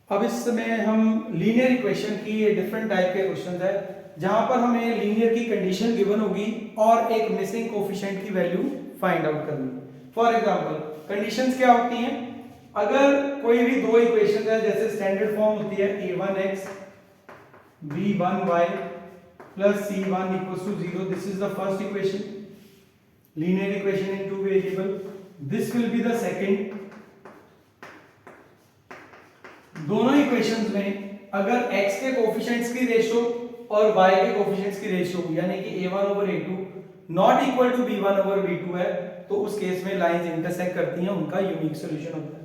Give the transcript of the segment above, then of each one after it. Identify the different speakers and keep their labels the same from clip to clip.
Speaker 1: अब इसमें हम लीनियर इक्वेशन की डिफरेंट टाइप के क्वेश्चन है जहां पर हमें लीनियर की कंडीशन गिवन होगी और एक मिसिंग कोफिशिएंट की वैल्यू फाइंड आउट करनी। फॉर एग्जांपल कंडीशंस क्या होती हैं, अगर कोई भी दो इक्वेशन है जैसे स्टैंडर्ड फॉर्म होती है a1x b1y plus c1 equals to 0, this is the first equation, linear equation in two variable. This will be the second. दोनों इक्वेशंस में अगर x के कोफिशिएंट्स की रेशियो और y के कोफिशिएंट्स की रेशियो यानी कि a1 over a2 not equal to b1 over b2 है तो उस केस में लाइंस इंटरसेक्ट करती हैं, उनका यूनिक सॉल्यूशन होता है।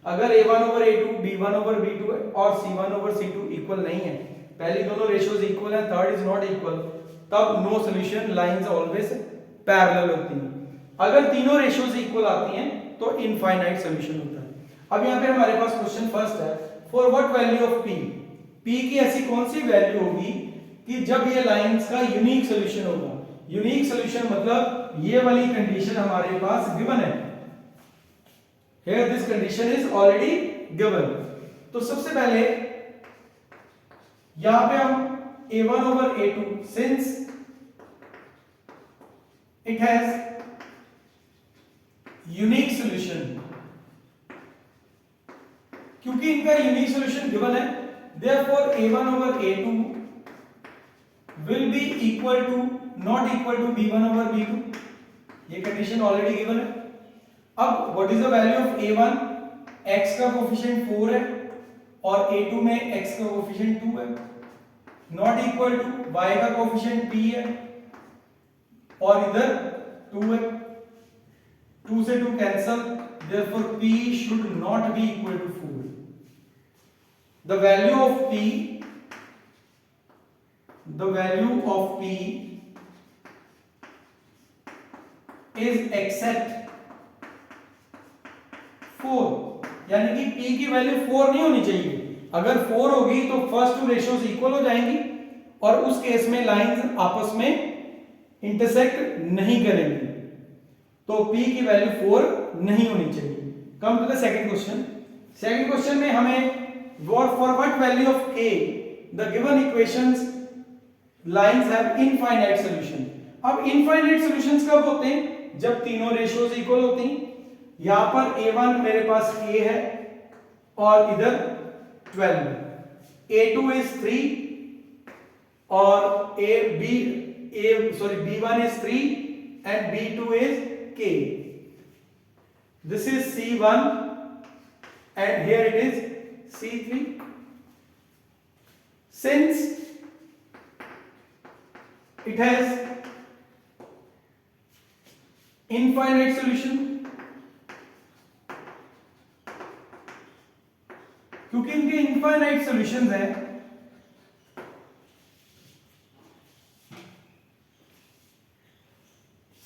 Speaker 1: अगर a1 over a2 b1 over b2 है और c1 over c2 इक्वल नहीं है, पहली दोनों रेशियोज इक्वल है, थर्ड इज नॉट इक्वल, तब no solution, lines always parallel होती हैं। अगर तीनों रेशियोज इक्वल आती हैं तो इनफाइनाइट सॉल्यूशन होता है। अब यहाँ पे हमारे पास क्वेश्चन फर्स्ट है, for what value of p, p की ऐसी कौन सी वैल्यू होगी कि जब ये लाइंस का यूनिक सॉल्यूशन होगा। यूनिक सॉल्यूशन मतलब ये वाली कंडीशन हमारे पास गिवन है, here this condition is already given। तो सबसे पहले यहां पे हम a1 over a2 since it has unique solution, क्योंकि इनका यूनिक सॉल्यूशन गिवन है, therefore a1 over a2 will be equal to not equal to b1 over b2, ये कंडीशन ऑलरेडी गिवन है। अब what is the value of a1, x का coefficient 4 है और a2 में x का कोफिशिएंट 2 है, नॉट इक्वल टू y का कोफिशिएंट p है और इधर 2 है, 2 से 2 cancel, therefore p should not be equal to 4। the value of p is except 4, यानी कि p की वैल्यू 4 नहीं होनी चाहिए। अगर 4 होगी तो फर्स्ट टू रेशियोज इक्वल हो जाएंगी और उस केस में लाइंस आपस में इंटरसेक्ट नहीं करेंगी, तो p की वैल्यू 4 नहीं होनी चाहिए। Come to the second question. Second question में हमें for what value of k the given equations lines have infinite solution. अब इनफाइनाइट सॉल्यूशंस कब होते हैं, जब तीनों रेशियोज इक्वल होती हैं। यहां पर a1 मेरे पास k है और इधर 12 है, a2 is 3 और b1 is 3 and b2 is k, this is c1 and here it is c3। since it has infinite solution, क्योंकि इनके इनफाइनाइट सॉल्यूशंस हैं,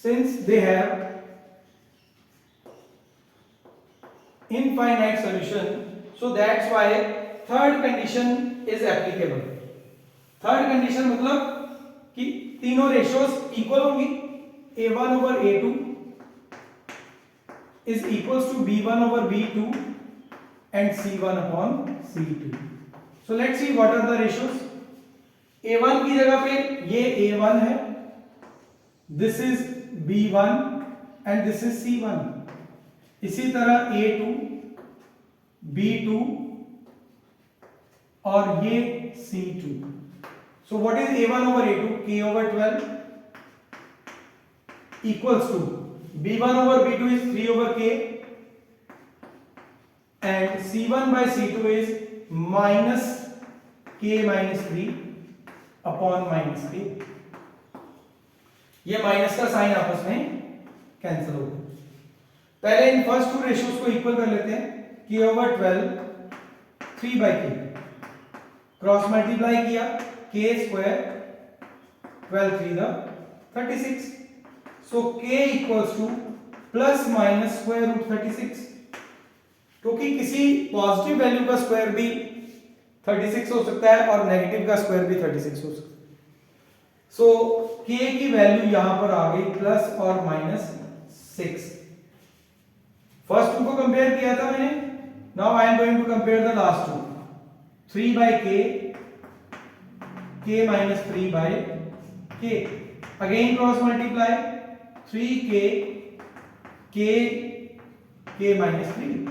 Speaker 1: since they have infinite solution, so that's why third condition is applicable। Third condition मतलब कि तीनों ratios equal होंगी, a1 over a2 is equals to b1 over b2 and c1 upon c2। so let's see what are the ratios। a1 की जगह पे ये a1 है, this is b1 and this is c1। इसी तरह a2 b2 और ये c2। so what is a1 over a2, k over 12 equals to b1 over b2 is 3 over k and c1 by c2 is minus k minus 3 upon minus k। ये minus का sign आपस में cancel हो गया। पहले in first two ratios को equal कर लेते हैं, k over 12 3 by k, cross multiply किया, k square 12 3 the 36, so k equals to plus minus square root 36, क्योंकि किसी पॉजिटिव वैल्यू का स्क्वायर भी 36 हो सकता है और नेगेटिव का स्क्वायर भी 36 हो सकता है। सो k की वैल्यू यहां पर आ गई प्लस और माइनस 6। फर्स्ट टू को कंपेयर किया था मैंने, now I am going to compare the last two. 3 by k, k minus 3 by k. Again cross multiply 3k, k minus 3.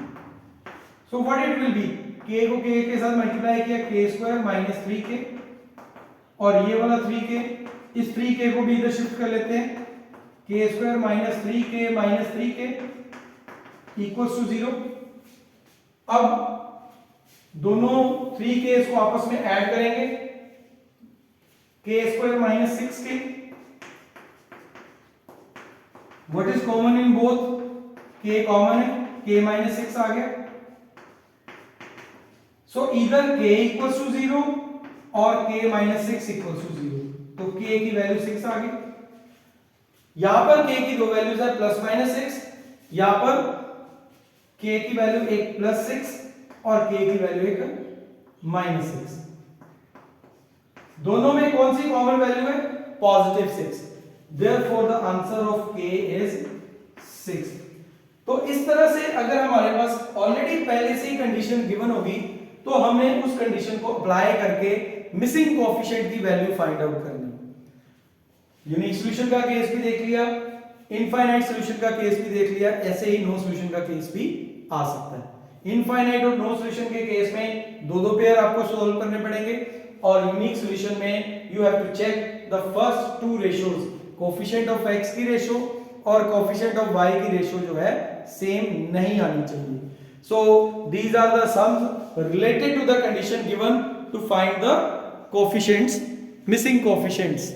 Speaker 1: So what it will be? k को k के साथ multiply किया, k square minus 3k, और ये वाला 3k, इस 3k को भी इधर शिफ्ट कर लेते हैं, k square minus 3k equals to 0. अब दोनों 3k को आपस में ऐड करेंगे, k square minus 6k. What is common in both? k common है, k माइनस 6 आ गया. सो इधर k इक्वल्स टू 0 और k माइनस 6 इक्वल्स टू 0. तो k की वैल्यू 6 आ गई. यहां पर k की दो वैल्यूज है प्लस माइनस 6, यहां पर k की वैल्यू एक प्लस 6 और k की वैल्यू एक माइनस 6. दोनों में कौन सी कॉमन वैल्यू है? Positive 6. Therefore the answer of k is 6. तो इस तरह से अगर हमारे पास ऑलरेडी पहले से ही कंडीशन गिवन होगी तो हमें उस कंडीशन को अप्लाई करके मिसिंग कोएफिशिएंट की वैल्यू फाइंड आउट करनी है. यूनिक सॉल्यूशन का केस भी देख लिया, इनफाइनाइट सॉल्यूशन का केस भी देख लिया, ऐसे ही नो सॉल्यूशन का केस भी आ सकता है. इनफाइनाइट और नो सॉल्यूशन के केस में दो पेयर आपको सॉल्व करने पड़ेंगे, और यूनिक सॉल्यूशन में you have to check the first two ratios, coefficient of x की रेशियो और कोएफिशिएंट ऑफ y की रेशियो जो है सेम नहीं आनी चाहिए. So these are the sums related to the condition given to find the coefficients, missing coefficients.